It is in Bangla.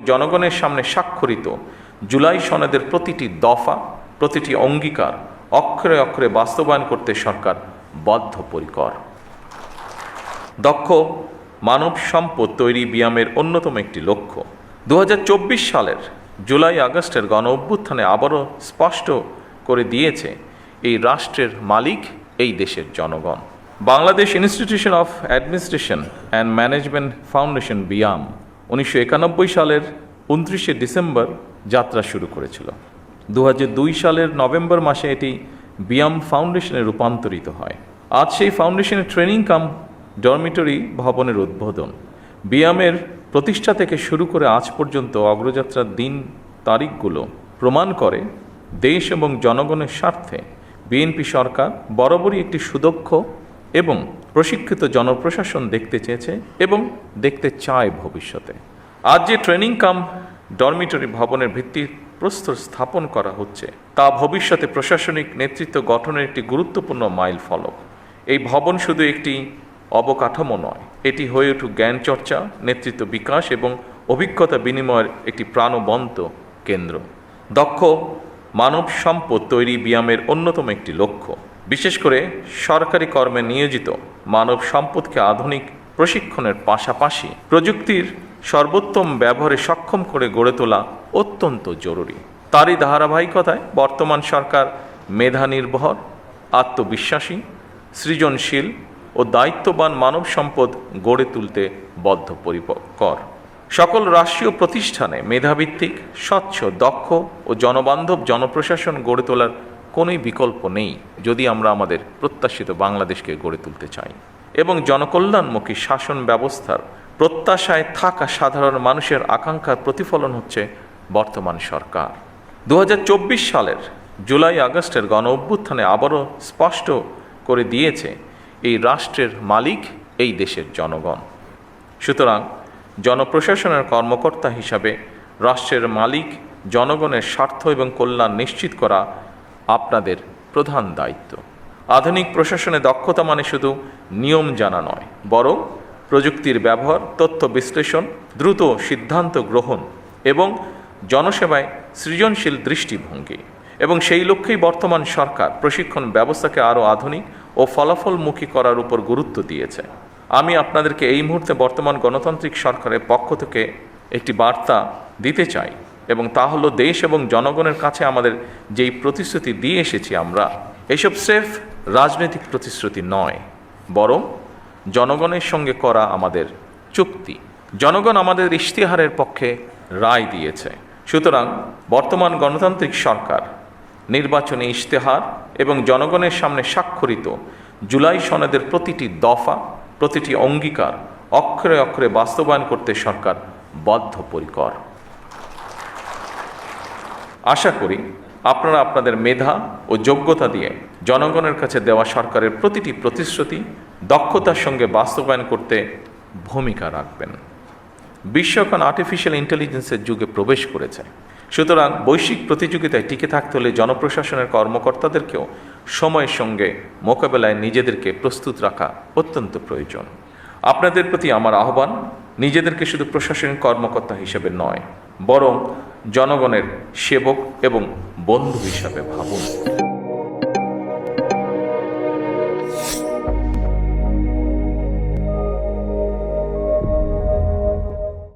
জনগণের সামনে স্বাক্ষরিত জুলাই সনদের প্রতিটি দফা, প্রতিটি অঙ্গীকার অক্ষরে অক্ষরে বাস্তবায়ন করতে সরকার বদ্ধপরিকর। দক্ষ মানব সম্পদ তৈরি বিয়ামের অন্যতম একটি লক্ষ্য। 2024 সালের জুলাই আগস্টের গণ অভ্যুত্থানে আবারও স্পষ্ট করে দিয়েছে এই রাষ্ট্রের মালিক এই দেশের জনগণ। Bangladesh institution of administration and management foundation BIAM 1991 সালের 29শে ডিসেম্বর যাত্রা শুরু করেছিল। 2002 সালের নভেম্বর মাসে এটি বিয়াম ফাউন্ডেশনে রূপান্তরিত হয়। আজ সেই ফাউন্ডেশনের ট্রেনিং কাম ডরমিটরি ভবনের উদ্বোধন। বিয়ামের প্রতিষ্ঠা থেকে শুরু করে আজ পর্যন্ত অগ্রযাত্রার দিন তারিখগুলো প্রমাণ করে দেশ এবং জনগণের স্বার্থে বিএনপি সরকার বরাবরই একটি সুদক্ষ এবং প্রশিক্ষিত জনপ্রশাসন দেখতে চেয়েছে এবং দেখতে চায় ভবিষ্যতে। আজ যে ট্রেনিং কাম ডরমিটরি ভবনের ভিত্তিপ্রস্তর স্থাপন করা হচ্ছে তা ভবিষ্যতে প্রশাসনিক নেতৃত্ব গঠনের একটি গুরুত্বপূর্ণ মাইল ফলক। এই ভবন শুধু একটি অবকাঠামো নয়, এটি হয়ে উঠুক জ্ঞান চর্চা, নেতৃত্ব বিকাশ এবং অভিজ্ঞতা বিনিময়ের একটি প্রাণবন্ত কেন্দ্র। দক্ষ মানব সম্পদ তৈরি বিয়ামের অন্যতম একটি লক্ষ্য। বিশেষ করে সরকারি কর্মে নিয়োজিত মানব সম্পদকে আধুনিক প্রশিক্ষণের পাশাপাশি প্রযুক্তির সর্বোত্তম ব্যবহারে সক্ষম করে গড়ে তোলা অত্যন্ত জরুরি। তারই ধারাবাহিকতায় বর্তমান সরকার মেধা নির্ভর, আত্মবিশ্বাসী, সৃজনশীল ও দায়িত্ববান মানব সম্পদ গড়ে তুলতে বদ্ধপরিকর। সকল রাষ্ট্রীয় প্রতিষ্ঠানে মেধাভিত্তিক, স্বচ্ছ, দক্ষ ও জনবান্ধব জনপ্রশাসন গড়ে তোলার কোনোই বিকল্প নেই যদি আমরা আমাদের প্রত্যাশিত বাংলাদেশকে গড়ে তুলতে চাই। এবং জনকল্যাণমুখী শাসন ব্যবস্থার প্রত্যাশায় থাকা সাধারণ মানুষের আকাঙ্ক্ষার প্রতিফলন হচ্ছে বর্তমান সরকার। 2024 সালের জুলাই আগস্টের গণ অভ্যুত্থানে আবারও স্পষ্ট করে দিয়েছে এই রাষ্ট্রের মালিক এই দেশের জনগণ। সুতরাং জনপ্রশাসনের কর্মকর্তা হিসাবে রাষ্ট্রের মালিক জনগণের স্বার্থ এবং কল্যাণ নিশ্চিত করা আপনাদের প্রধান দায়িত্ব। আধুনিক প্রশাসনে দক্ষতা মানে শুধু নিয়ম জানা নয়, বরং প্রযুক্তির ব্যবহার, তথ্য বিশ্লেষণ, দ্রুত সিদ্ধান্ত গ্রহণ এবং জনসেবায় সৃজনশীল দৃষ্টিভঙ্গি। এবং সেই লক্ষ্যেই বর্তমান সরকার প্রশিক্ষণ ব্যবস্থাকে আরও আধুনিক ও ফলাফলমুখী করার উপর গুরুত্ব দিয়েছে। আমি আপনাদেরকে এই মুহূর্তে বর্তমান গণতান্ত্রিক সরকারের পক্ষ থেকে একটি বার্তা দিতে চাই, এবং তা হলো দেশ এবং জনগণের কাছে আমাদের যেই প্রতিশ্রুতি দিয়ে এসেছি আমরা, এসব স্রেফ রাজনৈতিক প্রতিশ্রুতি নয়, বরং জনগণের সঙ্গে করা আমাদের চুক্তি। জনগণ আমাদের ইশতেহারের পক্ষে রায় দিয়েছে। সুতরাং বর্তমান গণতান্ত্রিক সরকার নির্বাচনী ইশতেহার এবং জনগণের সামনে স্বাক্ষরিত জুলাই সনদের প্রতিটি দফা, প্রতিটি অঙ্গীকার অক্ষরে অক্ষরে বাস্তবায়ন করতে সরকার বদ্ধপরিকর। আশা করি আপনারা আপনাদের মেধা ও যোগ্যতা দিয়ে জনগণের কাছে দেওয়া সরকারের প্রতিটি প্রতিশ্রুতি দক্ষতার সঙ্গে বাস্তবায়ন করতে ভূমিকা রাখবেন। বিশ্ব এখন আর্টিফিশিয়াল ইন্টেলিজেন্সের যুগে প্রবেশ করেছে। সুতরাং বৈশ্বিক প্রতিযোগিতায় টিকে থাকতে হলে জনপ্রশাসনের কর্মকর্তাদেরকেও সময়ের সঙ্গে মোকাবেলায় নিজেদেরকে প্রস্তুত রাখা অত্যন্ত প্রয়োজন। আপনাদের প্রতি আমার আহ্বান, নিজেদেরকে শুধু প্রশাসনিক কর্মকর্তা হিসেবে নয়, বরং জনগণের সেবক এবং বন্ধু হিসাবে ভাবুন।